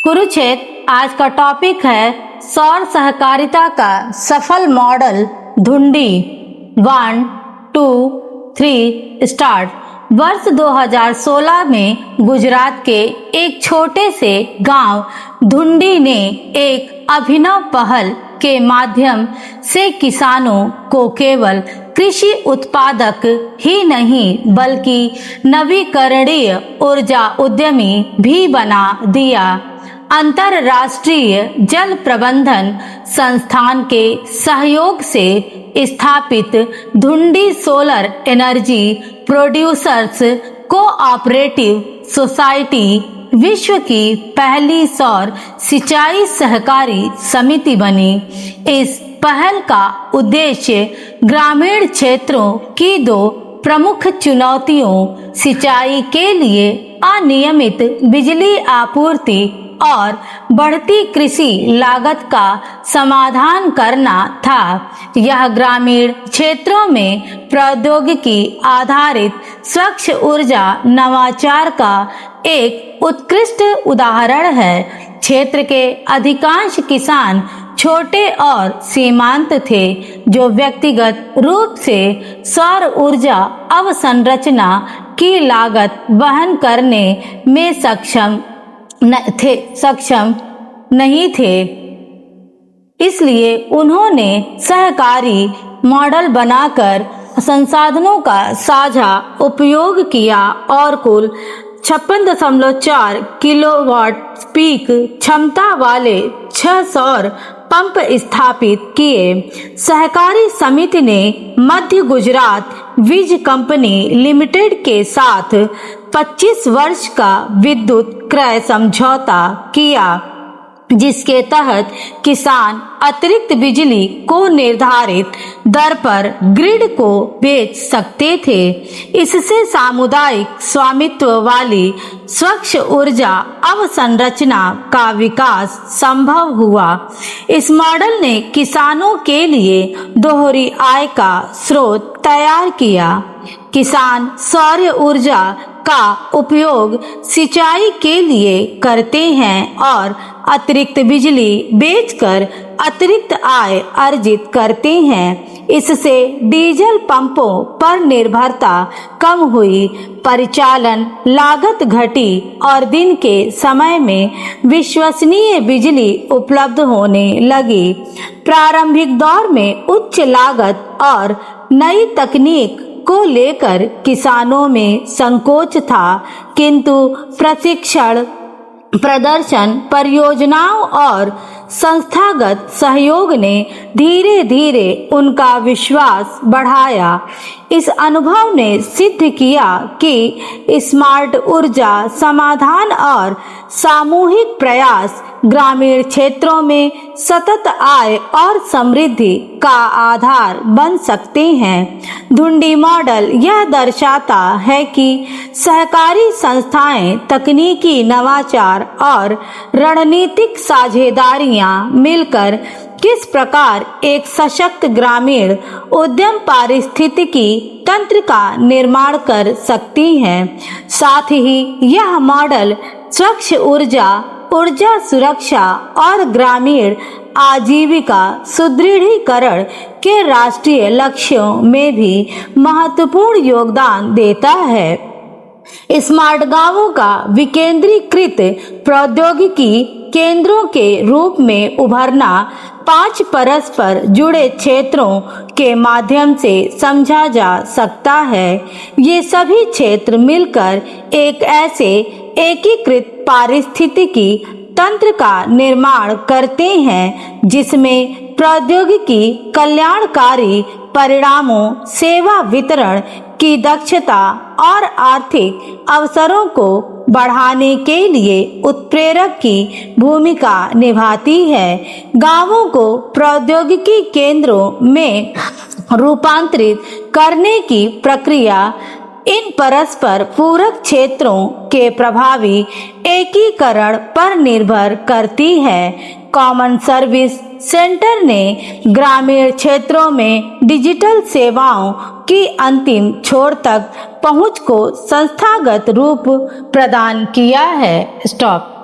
कुरुक्षेत्र आज का टॉपिक है सौर सहकारिता का सफल मॉडल धुंडी 1, 2, 3 स्टार्ट। वर्ष 2016 में गुजरात के एक छोटे से गांव धुंडी ने एक अभिनव पहल के माध्यम से किसानों को केवल कृषि उत्पादक ही नहीं बल्कि नवीकरणीय ऊर्जा उद्यमी भी बना दिया। अंतरराष्ट्रीय जल प्रबंधन संस्थान के सहयोग से स्थापित Dhundi solar energy producers cooperative society विश्व की पहली सौर सिंचाई सहकारी समिति बनी। इस पहल का उद्देश्य ग्रामीण क्षेत्रों की दो प्रमुख चुनौतियों सिंचाई के लिए अनियमित बिजली आपूर्ति और बढ़ती कृषि लागत का समाधान करना था। यह ग्रामीण क्षेत्रों में प्रौद्योगिकी आधारित स्वच्छ ऊर्जा नवाचार का एक उत्कृष्ट उदाहरण है। क्षेत्र के अधिकांश किसान छोटे और सीमांत थे, जो व्यक्तिगत रूप से सौर ऊर्जा अवसंरचना की लागत वहन करने में सक्षम नहीं थे। इसलिए उन्होंने सहकारी मॉडल बनाकर संसाधनों का साझा उपयोग किया और कुल 56.4 किलोवाट पीक क्षमता वाले 6 सौर पंप स्थापित किए। सहकारी समिति ने मध्य गुजरात वीज कंपनी लिमिटेड के साथ 25 वर्ष का विद्युत क्रय समझौता किया, जिसके तहत किसान अतिरिक्त बिजली को निर्धारित दर पर ग्रिड को बेच सकते थे। इससे सामुदायिक स्वामित्व वाली स्वच्छ ऊर्जा अवसंरचना का विकास संभव हुआ। इस मॉडल ने किसानों के लिए दोहरी आय का स्रोत तैयार किया। किसान सौर ऊर्जा का उपयोग सिंचाई के लिए करते हैं और अतिरिक्त बिजली बेचकर अतिरिक्त आय अर्जित करते हैं। इससे डीजल पंपों पर निर्भरता कम हुई, परिचालन लागत घटी और दिन के समय में विश्वसनीय बिजली उपलब्ध होने लगी। प्रारंभिक दौर में उच्च लागत और नई तकनीक को लेकर किसानों में संकोच था, किंतु प्रशिक्षण, प्रदर्शन, परियोजनाओं और संस्थागत सहयोग ने धीरे धीरे उनका विश्वास बढ़ाया। इस अनुभव ने सिद्ध किया कि स्मार्ट ऊर्जा समाधान और सामूहिक प्रयास ग्रामीण क्षेत्रों में सतत आय और समृद्धि का आधार बन सकते हैं। धुंडी मॉडल यह दर्शाता है कि सहकारी संस्थाएं तकनीकी नवाचार और रणनीतिक साझेदारियां मिलकर किस प्रकार एक सशक्त ग्रामीण उद्यम पारिस्थितिकी तंत्र का निर्माण कर सकती हैं। साथ ही यह मॉडल स्वच्छ ऊर्जा, ऊर्जा सुरक्षा और ग्रामीण आजीविका सुदृढ़ीकरण के राष्ट्रीय लक्ष्यों में भी महत्वपूर्ण योगदान देता है। स्मार्ट गांवों का विकेंद्रीकृत प्रौद्योगिकी केंद्रों के रूप में उभरना 5 परस्पर जुड़े क्षेत्रों के माध्यम से समझा जा सकता है। ये सभी क्षेत्र मिलकर एक ऐसे एकीकृत पारिस्थितिकी तंत्र का निर्माण करते हैं जिसमें प्रौद्योगिकी कल्याणकारी परिणामों, सेवा वितरण की दक्षता और आर्थिक अवसरों को बढ़ाने के लिए उत्प्रेरक की भूमिका निभाती है। गांवों को प्रौद्योगिकी केंद्रों में रूपांतरित करने की प्रक्रिया इन परस्पर पूरक क्षेत्रों के प्रभावी एकीकरण पर निर्भर करती है। कॉमन सर्विस सेंटर ने ग्रामीण क्षेत्रों में डिजिटल सेवाओं की अंतिम छोर तक पहुंच को संस्थागत रूप प्रदान किया है। स्टॉप।